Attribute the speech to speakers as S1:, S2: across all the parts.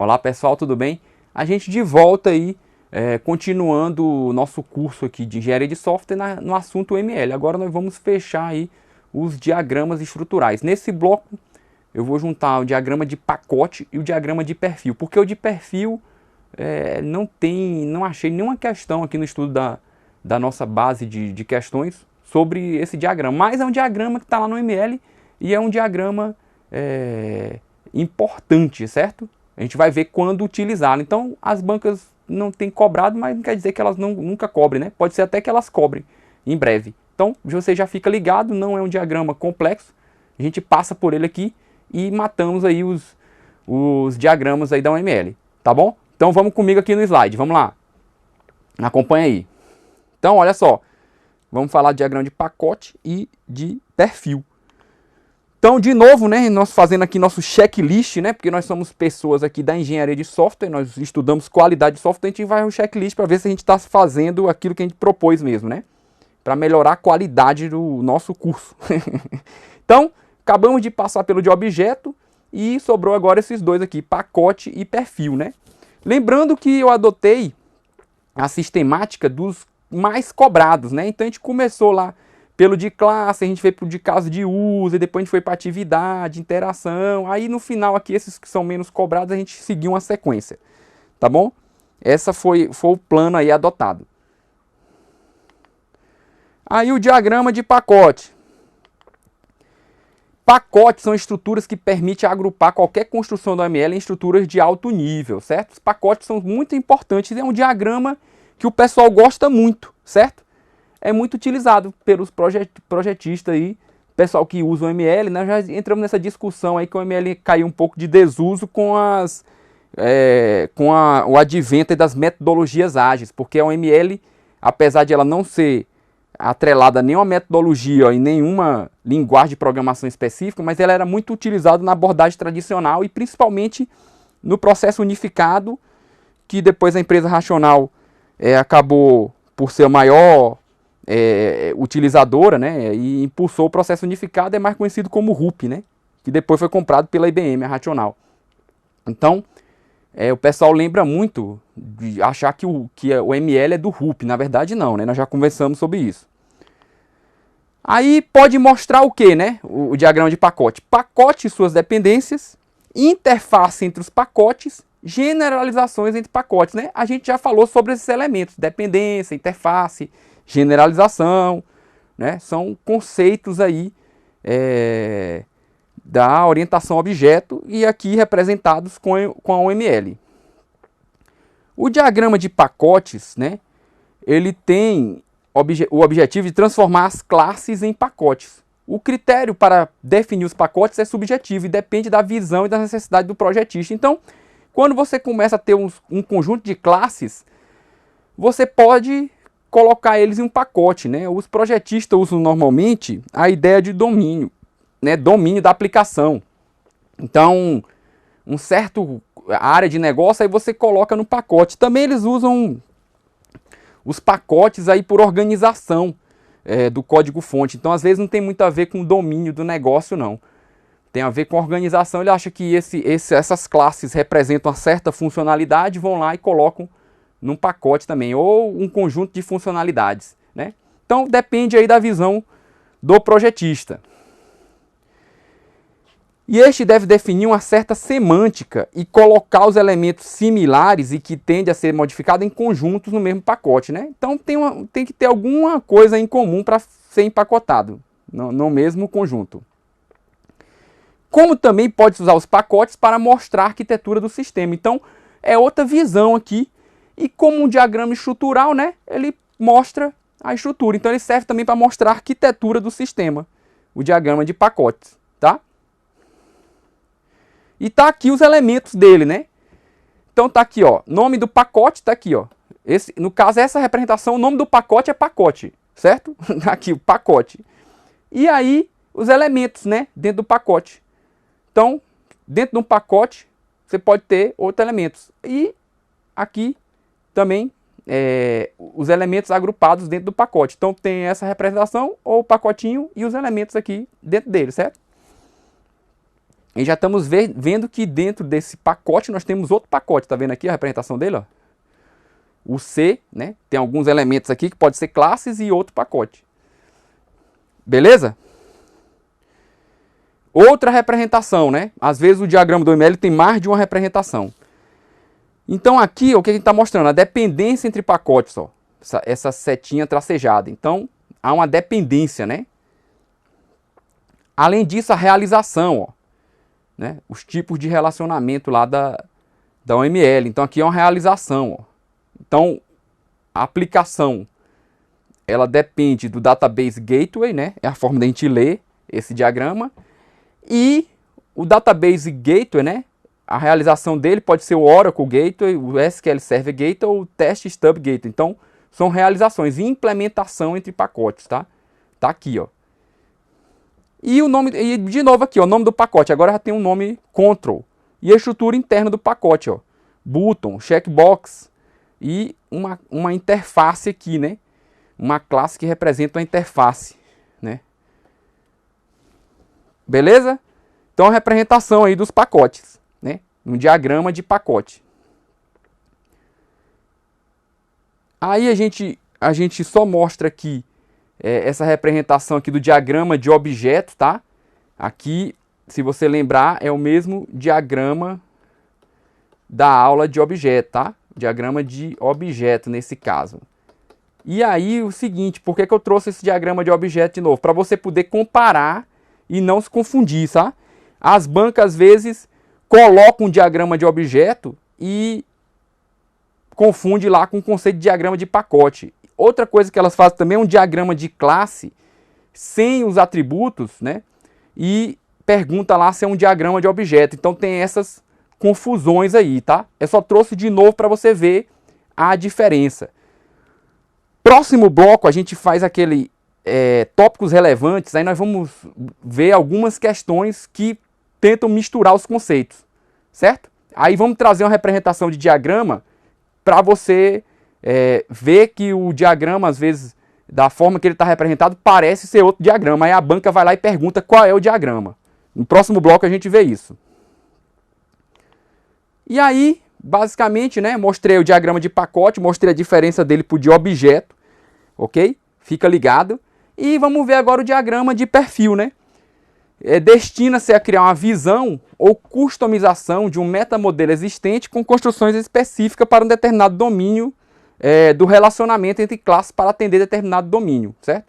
S1: Olá pessoal, tudo bem? A gente de volta aí, continuando o nosso curso aqui de engenharia de software no assunto ML. Agora nós vamos fechar aí os diagramas estruturais. Nesse bloco eu vou juntar o diagrama de pacote e o diagrama de perfil, porque o de perfil não achei nenhuma questão aqui no estudo da nossa base de questões sobre esse diagrama, mas é um diagrama que está lá no ML e é um diagrama importante, certo? A gente vai ver quando utilizá-lo. Então as bancas não têm cobrado, mas não quer dizer que elas nunca cobrem, né? Pode ser até que elas cobrem em breve. Então você já fica ligado, não é um diagrama complexo. A gente passa por ele aqui e matamos aí os diagramas aí da UML, tá bom? Então vamos comigo aqui no slide, vamos lá. Acompanha aí. Então olha só, vamos falar de diagrama de pacote e de perfil. Então, de novo, né, nós fazendo aqui nosso checklist, né, porque nós somos pessoas aqui da engenharia de software, nós estudamos qualidade de software, a gente vai ao checklist para ver se a gente está fazendo aquilo que a gente propôs mesmo, né, para melhorar a qualidade do nosso curso. Então, acabamos de passar pelo de objeto e sobrou agora esses dois aqui, pacote e perfil, né. Lembrando que eu adotei a sistemática dos mais cobrados, né, então a gente começou lá pelo de classe, a gente veio pro de caso de uso, e depois a gente foi para atividade, interação, aí no final aqui, esses que são menos cobrados, a gente seguiu uma sequência, tá bom? Essa foi o plano aí adotado. Aí o diagrama de pacote. Pacotes são estruturas que permitem agrupar qualquer construção do ML em estruturas de alto nível, certo? Os pacotes são muito importantes, é um diagrama que o pessoal gosta muito, certo? É muito utilizado pelos projetistas aí, pessoal que usa o ML, né? Já entramos nessa discussão aí que o ML caiu um pouco de desuso com o advento das metodologias ágeis, porque a ML, apesar de ela não ser atrelada a nenhuma metodologia e nenhuma linguagem de programação específica, mas ela era muito utilizada na abordagem tradicional e principalmente no processo unificado, que depois a empresa Racional acabou por ser a maior utilizadora, né, e impulsou o processo unificado, é mais conhecido como RUP, né, que depois foi comprado pela IBM, a Racional. Então, o pessoal lembra muito de achar que o ML é do RUP, na verdade não, né, nós já conversamos sobre isso. Aí pode mostrar o que, né, o diagrama de pacote? Pacote e suas dependências, interface entre os pacotes, generalizações entre pacotes, né? A gente já falou sobre esses elementos, dependência, interface, generalização, né? São conceitos aí da orientação a objeto e aqui representados com a OML. O diagrama de pacotes, né? Ele tem o objetivo de transformar as classes em pacotes. O critério para definir os pacotes é subjetivo e depende da visão e da necessidade do projetista. Então, quando você começa a ter um conjunto de classes, você pode colocar eles em um pacote, né? Os projetistas usam normalmente a ideia de domínio, né? Domínio da aplicação. Então, um certo área de negócio aí você coloca no pacote. Também eles usam os pacotes aí por organização do código-fonte. Então, às vezes não tem muito a ver com o domínio do negócio, não. Tem a ver com a organização. Ele acha que essas classes representam uma certa funcionalidade, vão lá e colocam num pacote também, ou um conjunto de funcionalidades, né? Então depende aí da visão do projetista. E este deve definir uma certa semântica e colocar os elementos similares e que tendem a ser modificados em conjuntos no mesmo pacote, né? Então tem que ter alguma coisa em comum para ser empacotado no mesmo conjunto. Como também pode usar os pacotes para mostrar a arquitetura do sistema. Então é outra visão aqui. E como um diagrama estrutural, né, ele mostra a estrutura. Então ele serve também para mostrar a arquitetura do sistema, o diagrama de pacotes, tá? E tá aqui os elementos dele, né? Então tá aqui, ó, nome do pacote tá aqui, ó. No caso essa representação, o nome do pacote é pacote, certo? Aqui o pacote. E aí os elementos, né, dentro do pacote. Então, dentro de um pacote você pode ter outros elementos. E aqui também os elementos agrupados dentro do pacote. Então tem essa representação, ou o pacotinho e os elementos aqui dentro dele, certo? E já estamos vendo que dentro desse pacote nós temos outro pacote. Tá vendo aqui a representação dele? Ó? O C, né? Tem alguns elementos aqui que pode ser classes e outro pacote. Beleza? Outra representação, né? Às vezes o diagrama do ML tem mais de uma representação. Então aqui, o que a gente está mostrando? A dependência entre pacotes, ó. Essa setinha tracejada. Então, há uma dependência, né? Além disso, a realização, ó. Né? Os tipos de relacionamento lá da OML. Então aqui é uma realização, ó. Então, a aplicação, ela depende do Database Gateway, né? É a forma da gente ler esse diagrama. E o Database Gateway, né? A realização dele pode ser o Oracle Gateway, o SQL Server Gateway ou o Test Stub Gateway. Então, são realizações e implementação entre pacotes, tá? Tá aqui, ó. E o nome, e de novo aqui, ó, o nome do pacote. Agora já tem um nome Control. E a estrutura interna do pacote, ó. Button, checkbox e uma interface aqui, né? Uma classe que representa uma interface, né? Beleza? Então, a representação aí dos pacotes, né? Um diagrama de pacote. Aí a gente só mostra aqui essa representação aqui do diagrama de objeto, tá? Aqui, se você lembrar, é o mesmo diagrama da aula de objeto, tá? Diagrama de objeto nesse caso. E aí o seguinte, por que eu trouxe esse diagrama de objeto de novo? Para você poder comparar e não se confundir, tá? As bancas às vezes colocam um diagrama de objeto e confunde lá com o conceito de diagrama de pacote. Outra coisa que elas fazem também é um diagrama de classe sem os atributos, né? E pergunta lá se é um diagrama de objeto. Então tem essas confusões aí, tá? Eu só trouxe de novo para você ver a diferença. Próximo bloco a gente faz aquele tópicos relevantes. Aí nós vamos ver algumas questões que tentam misturar os conceitos, certo? Aí vamos trazer uma representação de diagrama para você ver que o diagrama, às vezes, da forma que ele está representado, parece ser outro diagrama. Aí a banca vai lá e pergunta qual é o diagrama. No próximo bloco a gente vê isso. E aí, basicamente, né, mostrei o diagrama de pacote, mostrei a diferença dele para o de objeto, ok? Fica ligado. E vamos ver agora o diagrama de perfil, né? Destina-se a criar uma visão ou customização de um metamodelo existente com construções específicas para um determinado domínio do relacionamento entre classes para atender determinado domínio, certo?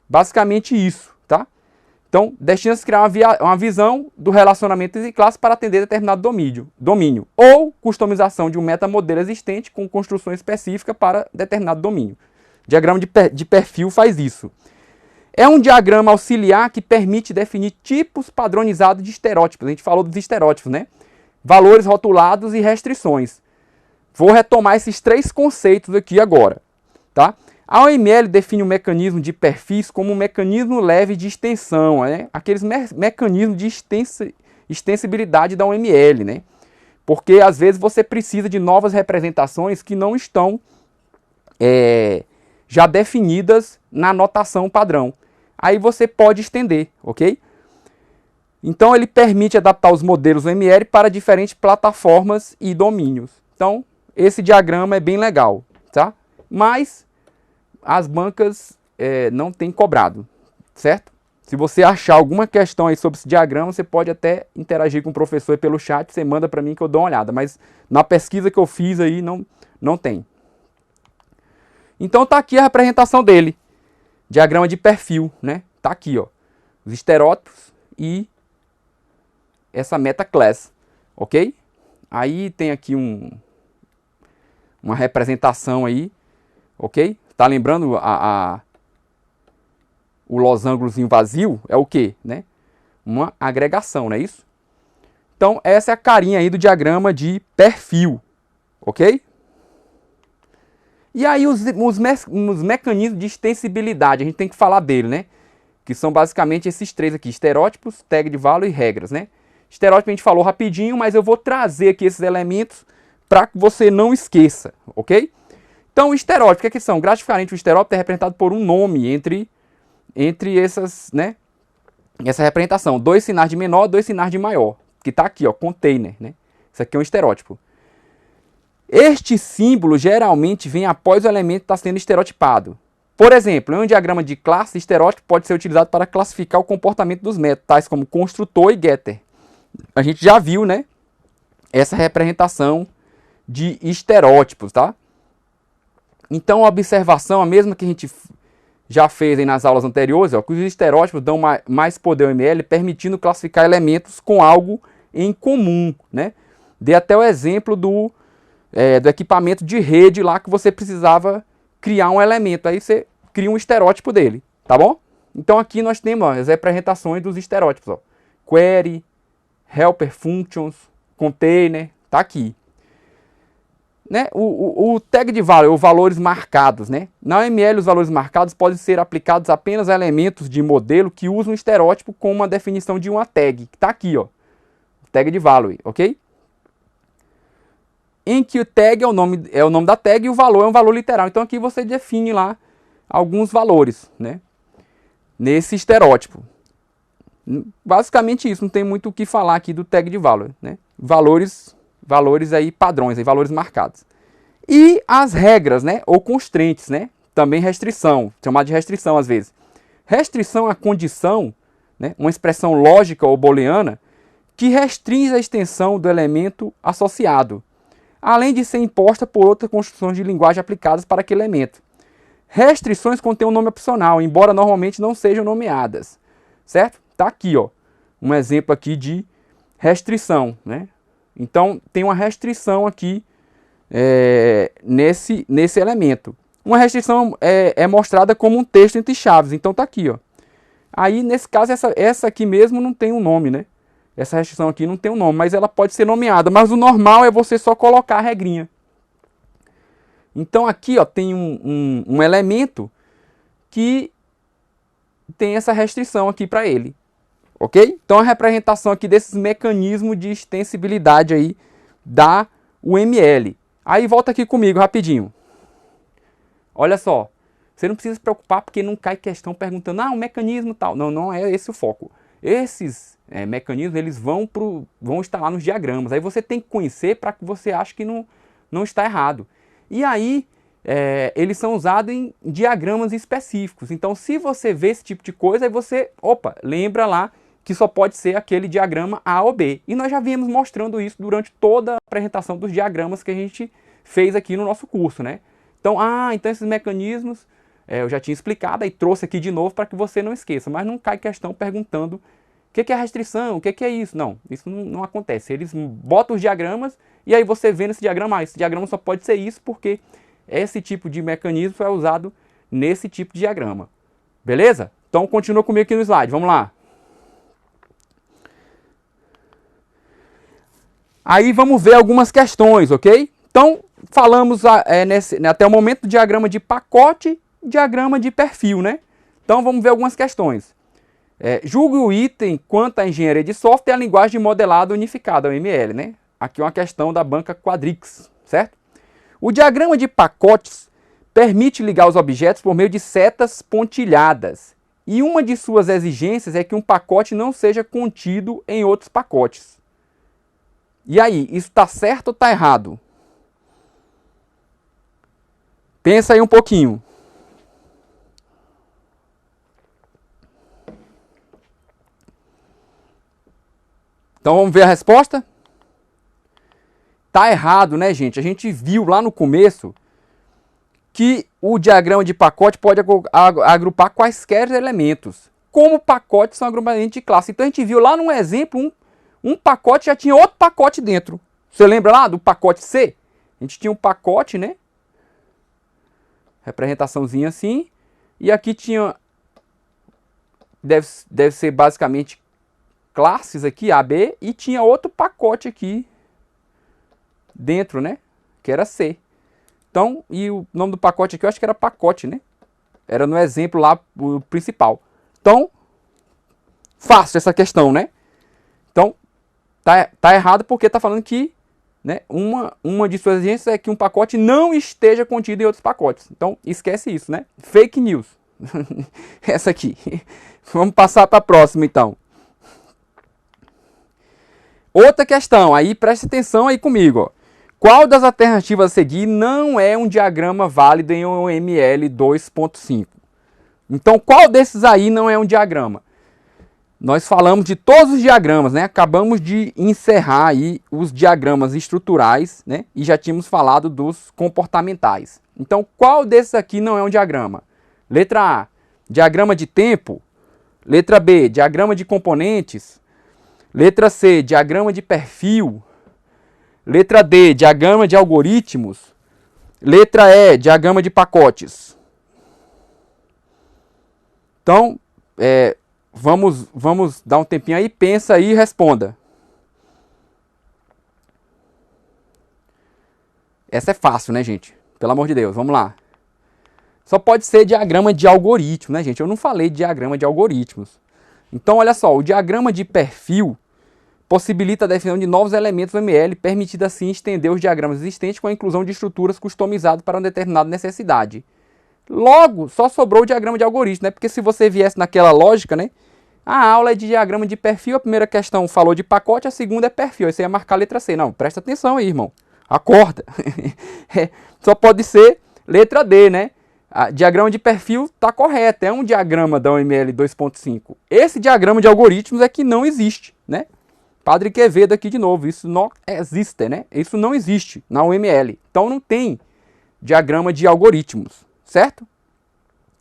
S1: Basicamente isso, tá? Então, destina-se a criar uma visão do relacionamento entre classes para atender determinado domínio. Ou customização de um metamodelo existente com construção específica para determinado domínio. O diagrama de perfil faz isso. É um diagrama auxiliar que permite definir tipos padronizados de estereótipos. A gente falou dos estereótipos, né? Valores rotulados e restrições. Vou retomar esses três conceitos aqui agora, tá? A OML define o mecanismo de perfis como um mecanismo leve de extensão, né? Aqueles mecanismos de extensibilidade da OML, né? Porque às vezes você precisa de novas representações que não estão já definidas na notação padrão. Aí você pode estender, ok? Então ele permite adaptar os modelos OML para diferentes plataformas e domínios. Então esse diagrama é bem legal, tá? Mas as bancas não têm cobrado, certo? Se você achar alguma questão aí sobre esse diagrama, você pode até interagir com o professor aí pelo chat, você manda para mim que eu dou uma olhada. Mas na pesquisa que eu fiz aí não tem. Então tá aqui a representação dele. Diagrama de perfil, né? Tá aqui, ó. Os estereótipos e essa meta class, ok? Aí tem aqui uma representação aí, ok? Tá lembrando o losangozinho vazio? É o quê, né? Uma agregação, não é isso? Então essa é a carinha aí do diagrama de perfil, ok? E aí os mecanismos de extensibilidade, a gente tem que falar dele, né? Que são basicamente esses três aqui, estereótipos, tag de valor e regras, né? Estereótipo a gente falou rapidinho, mas eu vou trazer aqui esses elementos para que você não esqueça, ok? Então o estereótipo, o que é que são? Gratificamente o estereótipo é representado por um nome entre essas, né? Essa representação, 2 sinais de menor, 2 sinais de maior. que está aqui, ó, container, né? Isso aqui é um estereótipo. Este símbolo geralmente vem após o elemento estar sendo estereotipado. Por exemplo, em um diagrama de classe, estereótipo pode ser utilizado para classificar o comportamento dos métodos, tais como construtor e getter. A gente já viu, né, essa representação de estereótipos, tá? Então, a observação, a mesma que a gente já fez aí nas aulas anteriores, ó, que os estereótipos dão mais poder ao ML, permitindo classificar elementos com algo em comum, né? Dei até o exemplo do equipamento de rede lá que você precisava criar um elemento, aí você cria um estereótipo dele, tá bom? Então aqui nós temos, ó, as representações dos estereótipos, ó. Query, helper functions, container, tá aqui. Né? O tag de valor, os valores marcados, né? Na OML, os valores marcados podem ser aplicados apenas a elementos de modelo que usam um estereótipo com uma definição de uma tag, que está aqui, ó, tag de valor, ok? Em que o tag é o nome da tag e o valor é um valor literal. Então aqui você define lá alguns valores, né? Nesse estereótipo. Basicamente isso, não tem muito o que falar aqui do tag de valor, né? Valores aí padrões, aí, valores marcados. E as regras, né, ou constraints, né? Também restrição, chamada de restrição às vezes. Restrição é a condição, né, uma expressão lógica ou booleana que restringe a extensão do elemento associado, além de ser imposta por outras construções de linguagem aplicadas para aquele elemento. Restrições contêm um nome opcional, embora normalmente não sejam nomeadas, certo? Tá aqui, ó, um exemplo aqui de restrição, né? Então, tem uma restrição aqui nesse elemento. Uma restrição é mostrada como um texto entre chaves. Então, tá aqui, ó. Aí, nesse caso, essa aqui mesmo não tem um nome, né? Essa restrição aqui não tem um nome, mas ela pode ser nomeada. Mas o normal é você só colocar a regrinha. Então, aqui, ó, tem um elemento que tem essa restrição aqui para ele. Ok? Então a representação aqui desses mecanismos de extensibilidade aí da UML. Aí volta aqui comigo rapidinho. Olha só, você não precisa se preocupar porque não cai questão perguntando, um mecanismo tal. Não, não é esse o foco. Esses mecanismos, eles vão estar lá nos diagramas. Aí você tem que conhecer para que você ache que não está errado. E aí, eles são usados em diagramas específicos. Então, se você vê esse tipo de coisa, aí você, lembra lá que só pode ser aquele diagrama A ou B. E nós já viemos mostrando isso durante toda a apresentação dos diagramas que a gente fez aqui no nosso curso, né? Então, então esses mecanismos eu já tinha explicado e trouxe aqui de novo para que você não esqueça. Mas não cai questão perguntando o que é a restrição, o que é isso. Não, isso não acontece. Eles botam os diagramas e aí você vê nesse diagrama, esse diagrama só pode ser isso porque esse tipo de mecanismo é usado nesse tipo de diagrama. Beleza? Então, continua comigo aqui no slide. Vamos lá. Aí vamos ver algumas questões, ok? Então, falamos até o momento do diagrama de pacote e diagrama de perfil, né? Então, vamos ver algumas questões. Julgue o item quanto à engenharia de software e a linguagem de modelado unificada, o ML, né? Aqui uma questão da banca Quadrix, certo? O diagrama de pacotes permite ligar os objetos por meio de setas pontilhadas. E uma de suas exigências é que um pacote não seja contido em outros pacotes. E aí, isso está certo ou está errado? Pensa aí um pouquinho. Então vamos ver a resposta? Tá errado, né, gente? A gente viu lá no começo que o diagrama de pacote pode agrupar quaisquer elementos. Como pacotes são agrupamentos de classe. Então a gente viu lá num exemplo, um pacote já tinha outro pacote dentro. Você lembra lá do pacote C? A gente tinha um pacote, né? Representaçãozinha assim. E aqui tinha... Deve ser basicamente classes aqui, A, B. E tinha outro pacote aqui dentro, né? Que era C. Então, e o nome do pacote aqui eu acho que era pacote, né? Era no exemplo lá, o principal. Então, fácil essa questão, né? Então, tá errado porque tá falando que, né, uma de suas exigências é que um pacote não esteja contido em outros pacotes. Então, esquece isso, né? Fake news. Essa aqui. Vamos passar para a próxima, então. Outra questão, aí preste atenção aí comigo, ó. Qual das alternativas a seguir não é um diagrama válido em OML 2.5? Então, qual desses aí não é um diagrama? Nós falamos de todos os diagramas, né? Acabamos de encerrar aí os diagramas estruturais, né? E já tínhamos falado dos comportamentais. Então, qual desses aqui não é um diagrama? Letra A, diagrama de tempo. Letra B, diagrama de componentes. Letra C, diagrama de perfil. Letra D, diagrama de algoritmos. Letra E, diagrama de pacotes. Então, vamos dar um tempinho aí, pensa aí e responda. Essa é fácil, né, gente? Pelo amor de Deus, vamos lá. Só pode ser diagrama de algoritmo, né, gente? Eu não falei de diagrama de algoritmos. Então, olha só, o diagrama de perfil possibilita a definição de novos elementos do ML, permitindo assim estender os diagramas existentes com a inclusão de estruturas customizadas para uma determinada necessidade. Logo, só sobrou o diagrama de algoritmo, né? Porque se você viesse naquela lógica, né? A aula é de diagrama de perfil, a primeira questão falou de pacote, a segunda é perfil. Aí você ia marcar a letra C. Não, presta atenção aí, irmão. Acorda. Só pode ser letra D, né? A diagrama de perfil está correto, é um diagrama da OML 2.5. Esse diagrama de algoritmos é que não existe, né? Padre Quevedo aqui de novo, isso não existe, né? Isso não existe na OML. Então não tem diagrama de algoritmos, certo?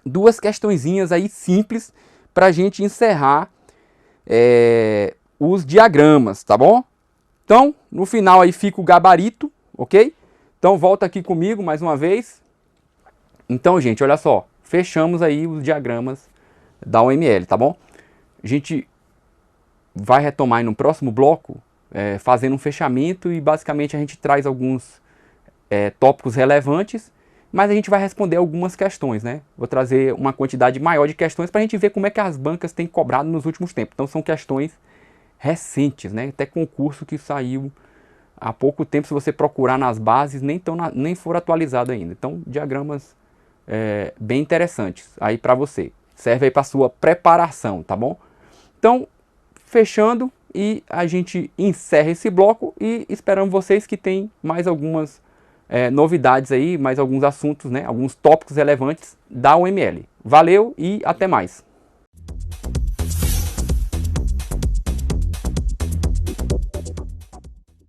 S1: Duas questõezinhas aí simples para a gente encerrar os diagramas, tá bom? Então, no final aí fica o gabarito, ok? Então volta aqui comigo mais uma vez. Então, gente, olha só, fechamos aí os diagramas da OML, tá bom? A gente vai retomar aí no próximo bloco, fazendo um fechamento e basicamente a gente traz alguns tópicos relevantes, mas a gente vai responder algumas questões, né? Vou trazer uma quantidade maior de questões para a gente ver como é que as bancas têm cobrado nos últimos tempos. Então são questões recentes, né? Até concurso que saiu há pouco tempo, se você procurar nas bases, nem foram atualizados ainda. Então, diagramas bem interessantes aí para você. Serve aí para sua preparação, tá bom? Então, fechando, e a gente encerra esse bloco e esperamos vocês que tem mais algumas novidades aí, mais alguns assuntos, né? Alguns tópicos relevantes da OML. Valeu e até mais!